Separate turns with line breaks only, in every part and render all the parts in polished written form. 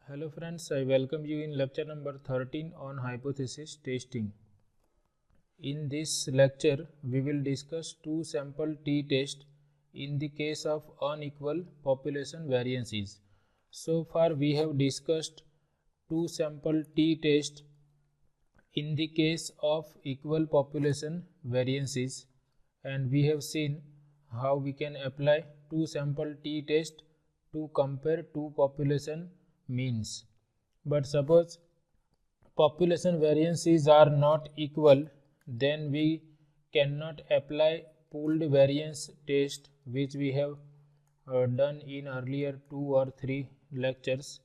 Hello friends, I welcome you in lecture number 13 on hypothesis testing. In this lecture, we will discuss two sample t-tests in the case of unequal population variances. So far we have discussed two sample t-tests in the case of equal population variances, and we have seen how we can apply two sample t-test to compare two population means. But suppose population variances are not equal, then we cannot apply pooled variance test, which we have done in earlier 2 or 3 lectures.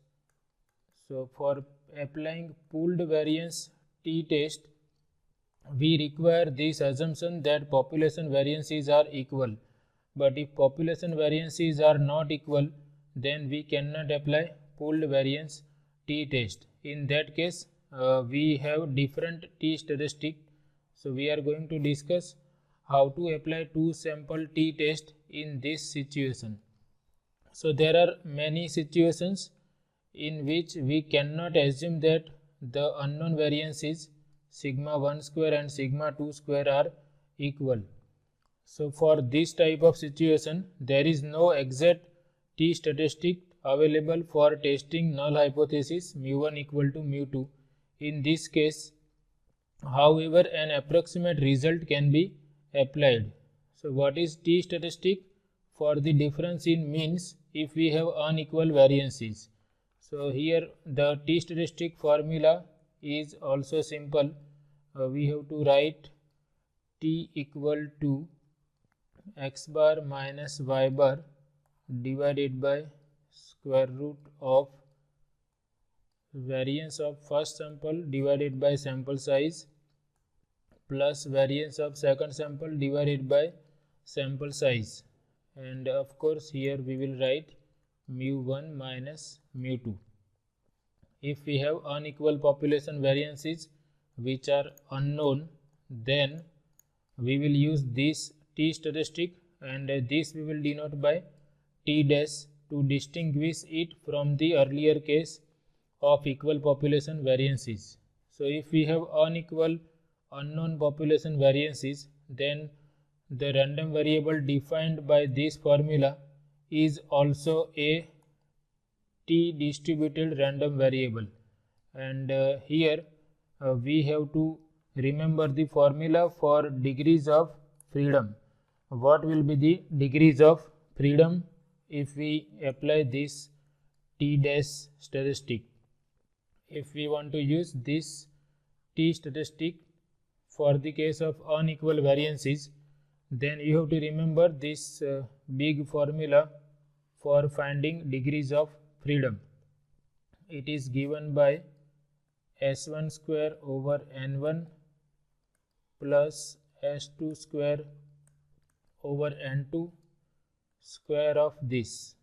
So for applying pooled variance t-test, we require this assumption that population variances are equal. But if population variances are not equal, then we cannot apply pooled variance t-test. In that case, we have different t-statistic. So we are going to discuss how to apply two sample t-test in this situation. So there are many situations in which we cannot assume that the unknown variances sigma 1 square and sigma 2 square are equal. So for this type of situation, there is no exact t-statistic available for testing null hypothesis mu1 equal to mu2. In this case, however, an approximate result can be applied. So what is t-statistic? For the difference in means if we have unequal variances. So here the t-statistic formula is also simple. We have to write t equal to x bar minus y bar divided by square root of variance of first sample divided by sample size plus variance of second sample divided by sample size, and of course here we will write mu1 minus mu2. If we have unequal population variances which are unknown, then we will use this t-statistic, and this we will denote by t dash to distinguish it from the earlier case of equal population variances. So if we have unequal unknown population variances, then the random variable defined by this formula is also a t distributed random variable, and here we have to remember the formula for degrees of freedom. What will be the degrees of freedom if we apply this t dash statistic? If we want to use this t statistic for the case of unequal variances, then you have to remember this big formula for finding degrees of freedom. It is given by s1 square over n1 plus s2 square over n2 square of this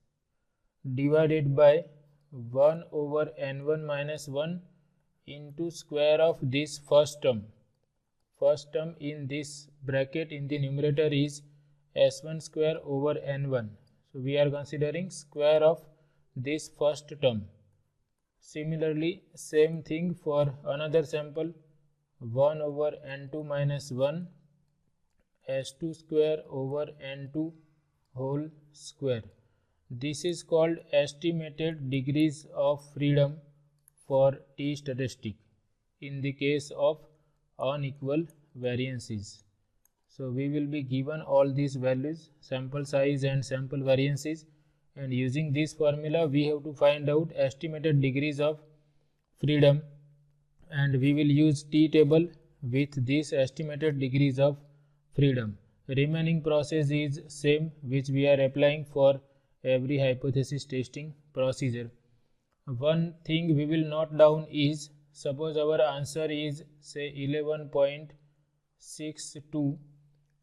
divided by 1 over n1 minus 1 into square of this first term. First term in this bracket in the numerator is s1 square over n1. So we are considering square of this first term. Similarly, same thing for another sample, 1 over n2 minus 1 s2 square over n2 whole square. This is called estimated degrees of freedom for t-statistic in the case of unequal variances. So we will be given all these values, sample size and sample variances, and using this formula we have to find out estimated degrees of freedom, and we will use t table with these estimated degrees of freedom. Remaining process is same which we are applying for every hypothesis testing procedure. One thing we will note down is, suppose our answer is say 11.62,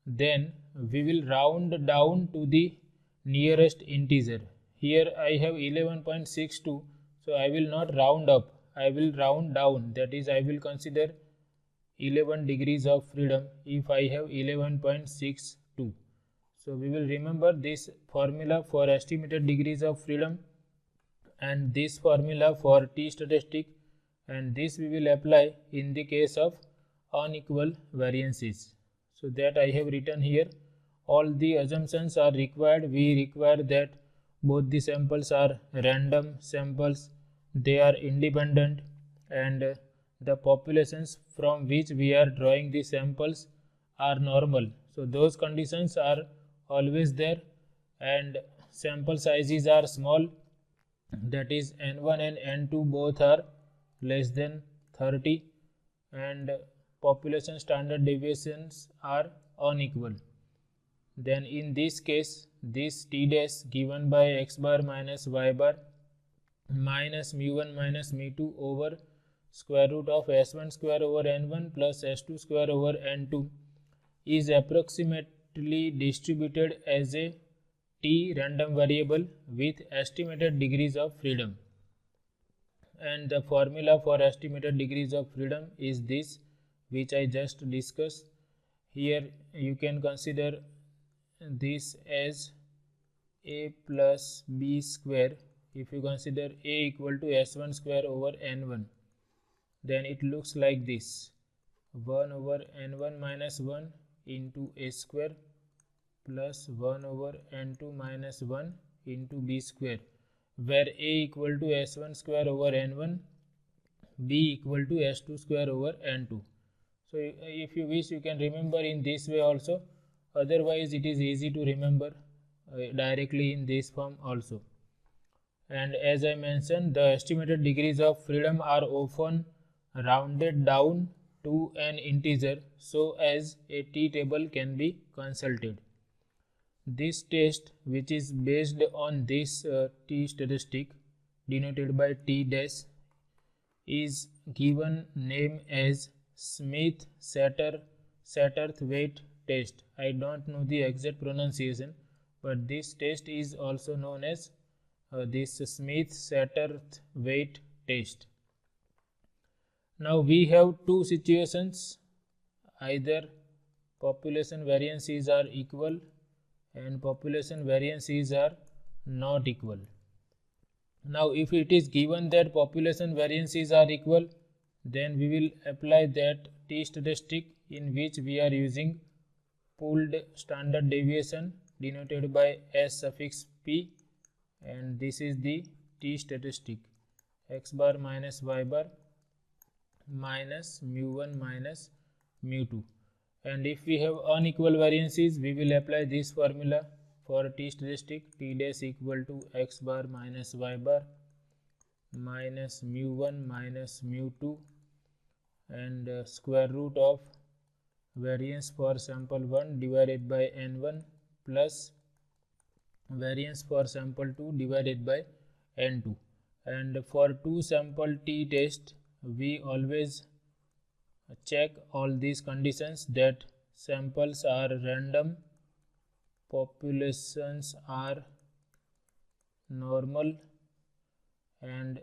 then we will round down to the nearest integer. Here I have 11.62, so I will not round up, I will round down, that is I will consider 11 degrees of freedom if I have 11.62. So we will remember this formula for estimated degrees of freedom and this formula for t statistic, and this we will apply in the case of unequal variances. So that I have written here. All the assumptions are required. We require that both the samples are random samples, they are independent, and the populations from which we are drawing the samples are normal. So those conditions are always there, and sample sizes are small, that is n1 and n2 both are less than 30, and population standard deviations are unequal. Then in this case, this t dash given by x bar minus y bar minus mu1 minus mu2 over square root of s1 square over n1 plus s2 square over n2 is approximately distributed as a t random variable with estimated degrees of freedom. And the formula for estimated degrees of freedom is this, which I just discussed. Here you can consider this as a plus b square. If you consider a equal to s1 square over n1, then it looks like this: 1 over n1 minus 1 into a square plus 1 over n2 minus 1 into b square, where a equal to s1 square over n1, b equal to s2 square over n2. So if you wish, you can remember in this way also. Otherwise it is easy to remember directly in this form also. And as I mentioned, the estimated degrees of freedom are often rounded down to an integer so as a t table can be consulted. This test, which is based on this t statistic denoted by t dash, is given name as Smith-Satterthwaite test. I don't know the exact pronunciation, but this test is also known as this Smith-Satterthwaite test. Now we have two situations: either population variances are equal and population variances are not equal. Now if it is given that population variances are equal, then we will apply that t statistic in which we are using pooled standard deviation denoted by s suffix p, and this is the t statistic: x bar minus y bar minus mu1 minus mu2. And if we have unequal variances, we will apply this formula for t statistic: t dash equal to x bar minus y bar minus mu1 minus mu2 and square root of variance for sample 1 divided by n1 plus variance for sample 2 divided by n2. And for two sample t test, we always check all these conditions: that samples are random, populations are normal, and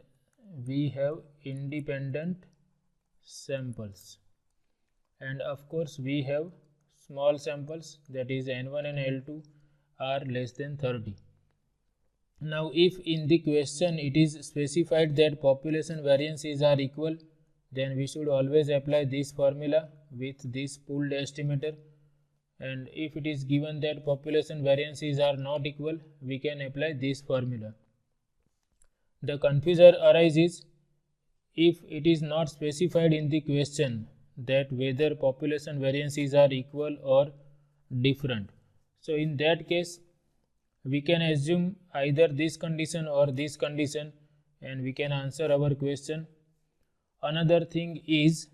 we have independent samples, and of course we have small samples, that is n1 and l2 are less than 30. Now if in the question it is specified that population variances are equal, then we should always apply this formula with this pooled estimator, and if it is given that population variances are not equal, we can apply this formula. The confusion arises if it is not specified in the question that whether population variances are equal or different. So in that case, we can assume either this condition or this condition, and we can answer our question. Another thing is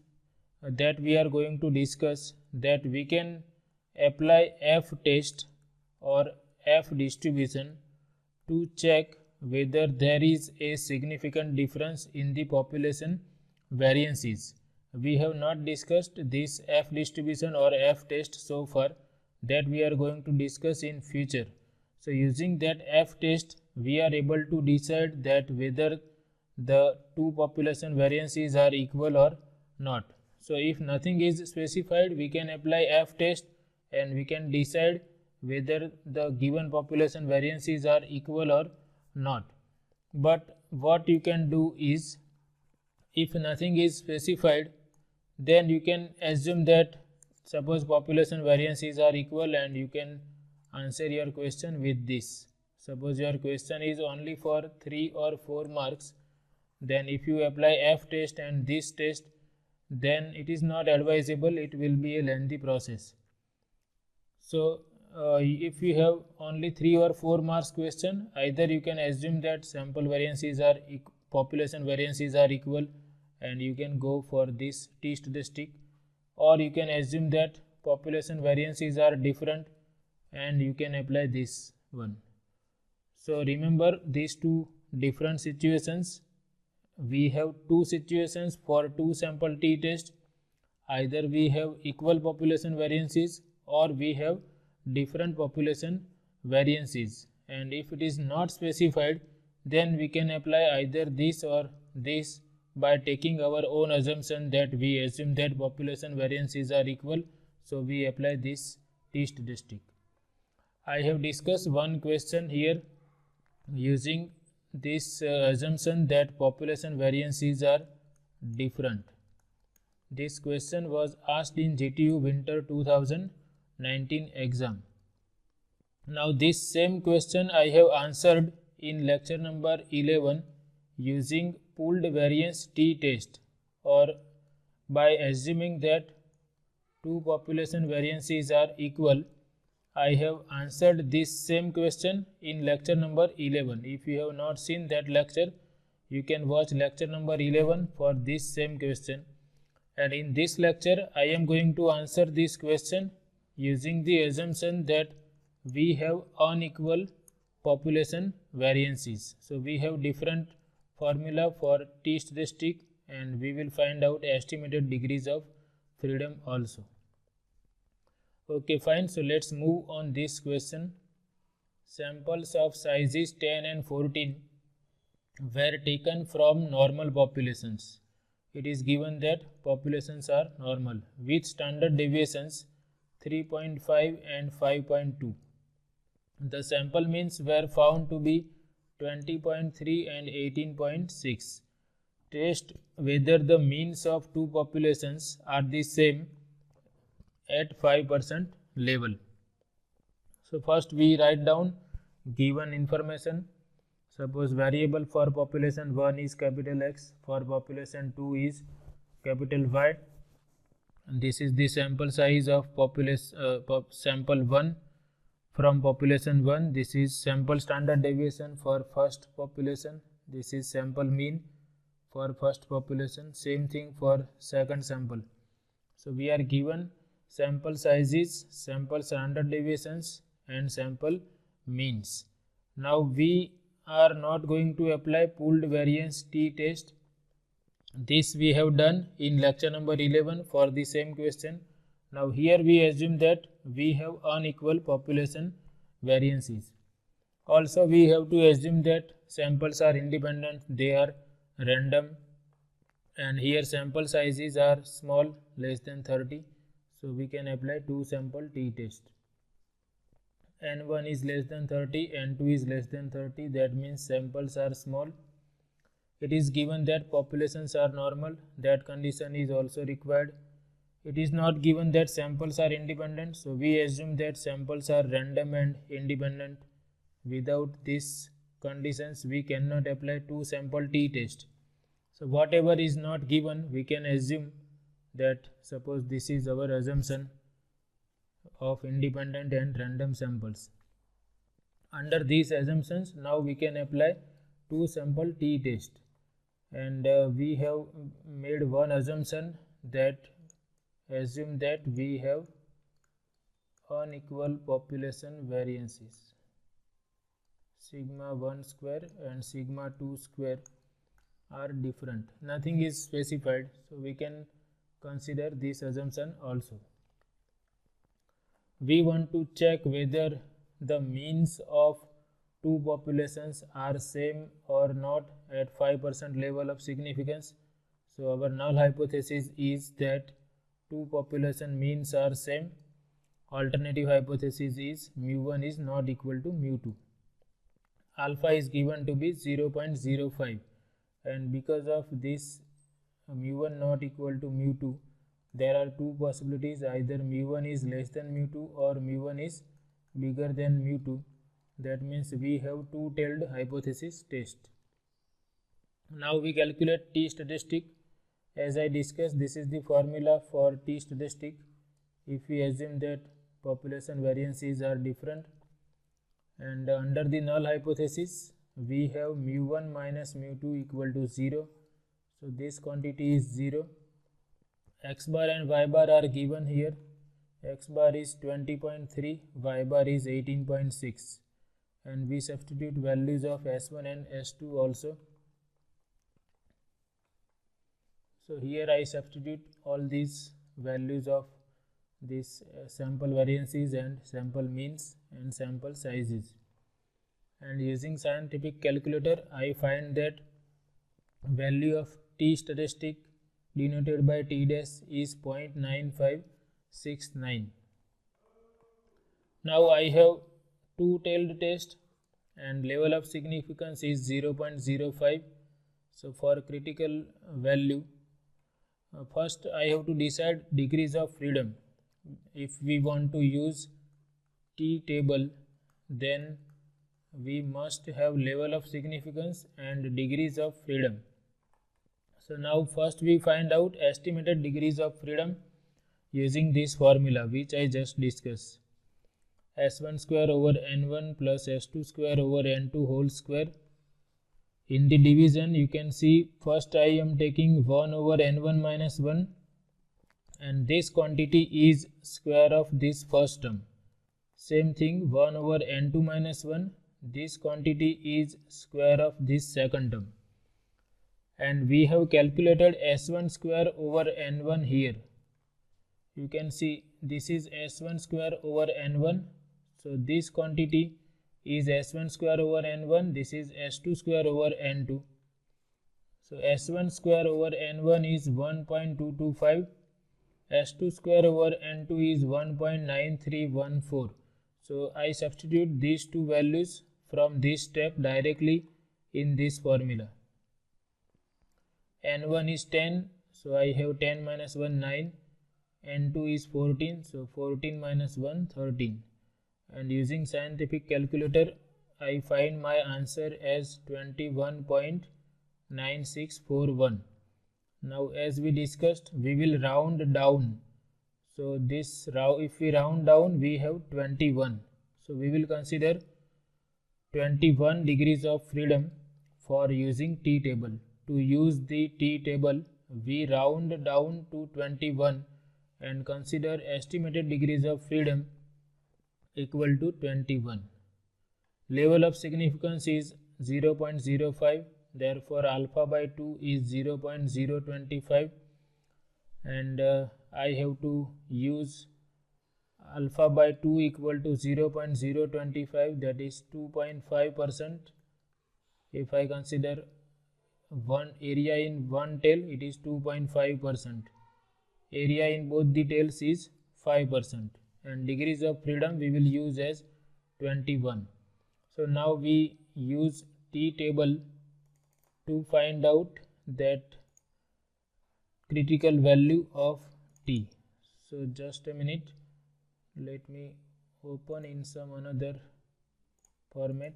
that we are going to discuss that we can apply F test or F distribution to check whether there is a significant difference in the population variances. We have not discussed this F distribution or F test so far, that we are going to discuss in future. So using that F test, we are able to decide that whether the two population variances are equal or not. So if nothing is specified, we can apply F test and we can decide whether the given population variances are equal or not. But what you can do is, if nothing is specified, then you can assume that suppose population variances are equal, and you can answer your question with this. Suppose your question is only for 3 or 4 marks, then if you apply F test and this test, then it is not advisable, it will be a lengthy process. So if you have only 3 or 4 marks question, either you can assume that sample variances are population variances are equal, and you can go for this test to the stick, or you can assume that population variances are different, and you can apply this one. So remember these two different situations. We have two situations for two sample t-test. Either we have equal population variances, or we have different population variances, and if it is not specified, then we can apply either this or this by taking our own assumption, that we assume that population variances are equal, so we apply this t-statistic. I have discussed one question here using this assumption that population variances are different. This question was asked in GTU winter 2019 exam. Now this same question I have answered in lecture number 11 using pooled variance t-test, or by assuming that two population variances are equal. I have answered this same question in lecture number 11. If you have not seen that lecture, you can watch lecture number 11 for this same question. And in this lecture, I am going to answer this question using the assumption that we have unequal population variances. So we have different formula for t-statistic, and we will find out estimated degrees of freedom also. Okay, fine. So let's move on this question. Samples of sizes 10 and 14 were taken from normal populations. It is given that populations are normal with standard deviations 3.5 and 5.2. The sample means were found to be 20.3 and 18.6. Test whether the means of two populations are the same at 5% level. So first we write down given information. Suppose variable for population 1 is capital X, for population 2 is capital Y. And this is the sample size of sample 1 from population 1. This is sample standard deviation for first population. This is sample mean for first population. Same thing for second sample. So we are given sample sizes, sample standard deviations, and sample means. Now we are not going to apply pooled variance t-test. This we have done in lecture number 11 for the same question. Now here we assume that we have unequal population variances. Also we have to assume that samples are independent, they are random, and here sample sizes are small, less than 30. So we can apply two sample t-test. N1 is less than 30, N2 is less than 30, that means samples are small. It is given that populations are normal, that condition is also required. It is not given that samples are independent, so we assume that samples are random and independent. Without these conditions, we cannot apply two sample t-test. So whatever is not given, we can assume that, suppose this is our assumption of independent and random samples. Under these assumptions, now we can apply two sample t-test, and we have made one assumption, that assume that we have unequal population variances, sigma 1 square and sigma 2 square are different. Nothing is specified, so we can consider this assumption also. We want to check whether the means of two populations are same or not at 5% level of significance. So our null hypothesis is that two population means are same. Alternative hypothesis is mu1 is not equal to mu2. alpha is given to be 0.05, and because of this mu1 not equal to mu2, there are two possibilities: either mu1 is less than mu2 or mu1 is bigger than mu2. That means we have two-tailed hypothesis test. Now we calculate t statistic. As I discussed, this is the formula for t statistic. If we assume that population variances are different, and under the null hypothesis we have mu1 minus mu2 equal to 0, so this quantity is 0. X bar and y bar are given here. X bar is 20.3, y bar is 18.6, and we substitute values of S1 and S2 also. So here I substitute all these values of this sample variances and sample means and sample sizes, and using scientific calculator I find that value of t statistic denoted by t dash is 0.9569. Now I have two-tailed test and level of significance is 0.05. So for critical value, first I have to decide degrees of freedom. If we want to use t table, then we must have level of significance and degrees of freedom. So now first we find out estimated degrees of freedom using this formula which I just discussed: S1 square over N1 plus S2 square over N2 whole square. In the division you can see first I am taking 1 over N1 minus 1, and this quantity is square of this first term. Same thing, 1 over N2 minus 1, this quantity is square of this second term. And we have calculated S1 square over N1 here. You can see this is S1 square over N1. So this quantity is S1 square over N1. This is S2 square over N2. So S1 square over N1 is 1.225. S2 square over N2 is 1.9314. So I substitute these two values from this step directly in this formula. N1 is 10, so I have 10 minus 1 9. N2 is 14, so 14 minus 1 13. And using scientific calculator I find my answer as 21.9641. Now as we discussed, we will round down. So this if we round down we have 21. So we will consider 21 degrees of freedom for using t table. To use the t table, we round down to 21 and consider estimated degrees of freedom equal to 21. Level of significance is 0.05, therefore alpha by 2 is 0.025, and I have to use alpha by 2 equal to 0.025, that is 2.5%. If I consider one area in one tail, it is 2.5%. Area in both the tails is 5%, and degrees of freedom we will use as 21. So now we use t table to find out that critical value of t. So just a minute, let me open in some another format.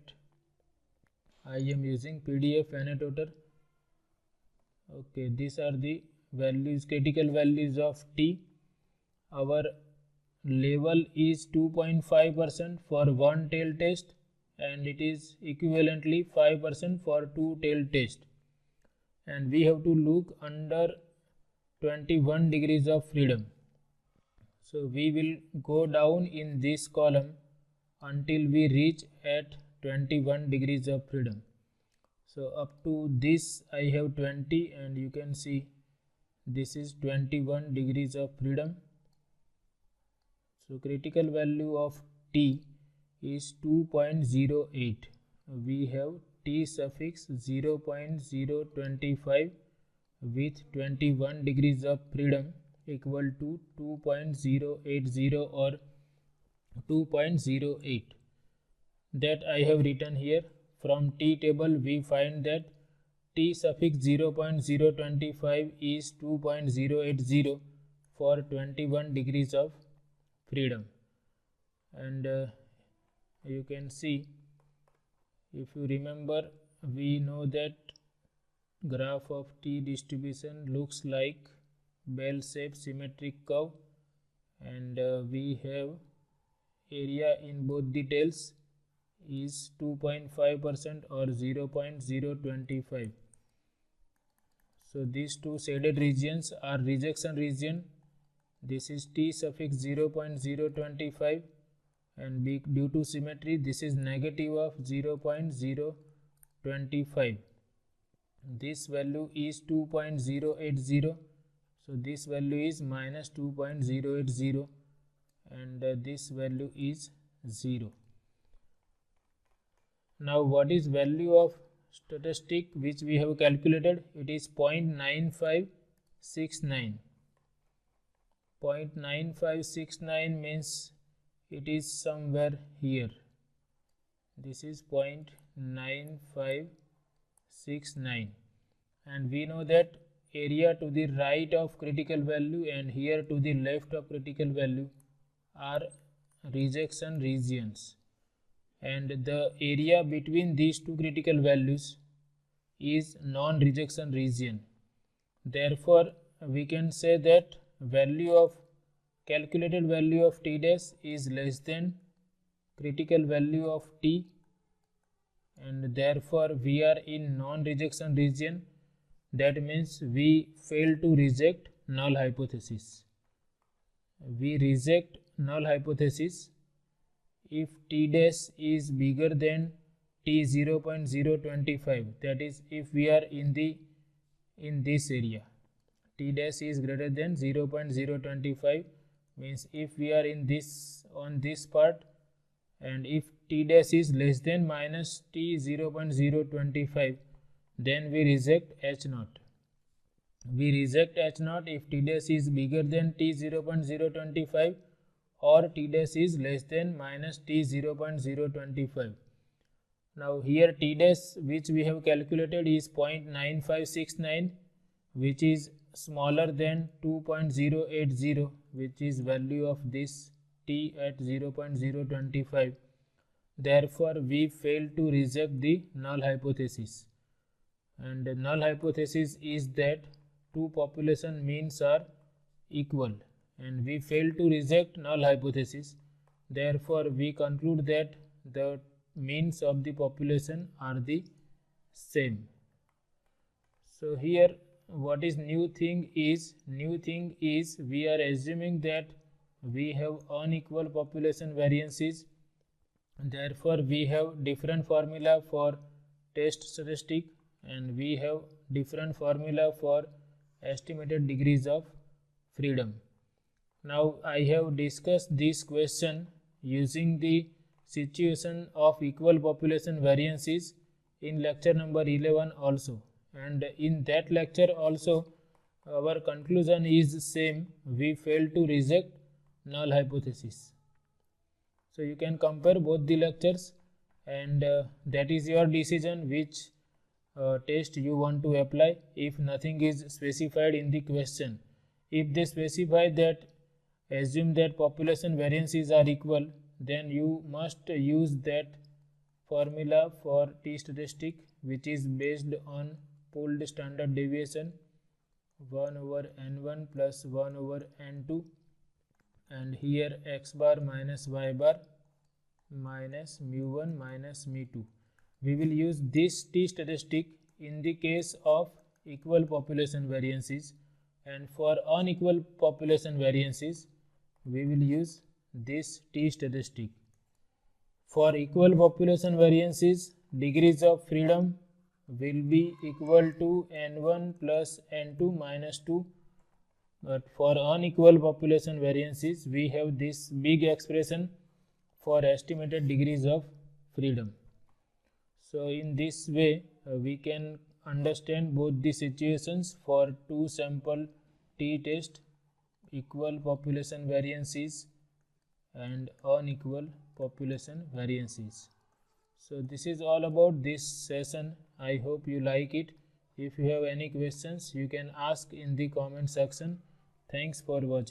I am using PDF annotator. Okay, these are the values, critical values of t. Our level is 2.5% for one tail test, and it is equivalently 5% for two tail test. And we have to look under 21 degrees of freedom. So we will go down in this column until we reach at 21 degrees of freedom. So up to this I have 20, and you can see this is 21 degrees of freedom. So critical value of t is 2.08. We have t suffix 0.025 with 21 degrees of freedom equal to 2.080 or 2.08. That I have written here from T table we find that T suffix 0.025 is 2.080 for 21 degrees of freedom. And you can see, if you remember, we know that graph of T distribution looks like bell-shaped symmetric curve, and we have area in both the tails is 2.5% or 0.025. So these two shaded regions are rejection region. This is T suffix 0.025, and due to symmetry this is negative of 0.025. This value is 2.080, so this value is minus 2.080, and this value is 0. Now what is value of statistic which we have calculated? It is 0.9569. 0.9569 means it is somewhere here. This is 0.9569, and we know that area to the right of critical value and here to the left of critical value are rejection regions, and the area between these two critical values is non-rejection region. Therefore we can say that calculated value of T dash is less than critical value of T, and therefore we are in non-rejection region. That means we fail to reject null hypothesis. We reject null hypothesis if T dash is bigger than T 0.025, that is if we are in this area. T dash is greater than 0.025 means if we are on this part, and if T dash is less than minus T 0.025, then we reject H0. We reject H0 if T dash is bigger than T 0.025 or T dash is less than minus T 0.025. Now here T dash which we have calculated is 0.9569, which is smaller than 2.080, which is value of this T at 0.025. Therefore we fail to reject the null hypothesis, and the null hypothesis is that two population means are equal, and we fail to reject null hypothesis. Therefore we conclude that the means of the population are the same. So here what is new thing is we are assuming that we have unequal population variances. Therefore we have different formula for test statistic, and we have different formula for estimated degrees of freedom. Now I have discussed this question using the situation of equal population variances in lecture number 11 also, and in that lecture also our conclusion is same, we fail to reject null hypothesis. So you can compare both the lectures, and that is your decision which test you want to apply if nothing is specified in the question. If they specify that assume that population variances are equal, then you must use that formula for T statistic, which is based on pooled standard deviation 1 over n1 plus 1 over n2, and here x bar minus y bar minus mu1 minus mu2. We will use this T statistic in the case of equal population variances, and for unequal population variances we will use this T statistic. For equal population variances, degrees of freedom will be equal to n1 plus n2 minus 2, but for unequal population variances we have this big expression for estimated degrees of freedom. So in this way we can understand both the situations for two sample T test, equal population variances and unequal population variances. So this is all about this session. I hope you like it. If you have any questions, you can ask in the comment section. Thanks for watching.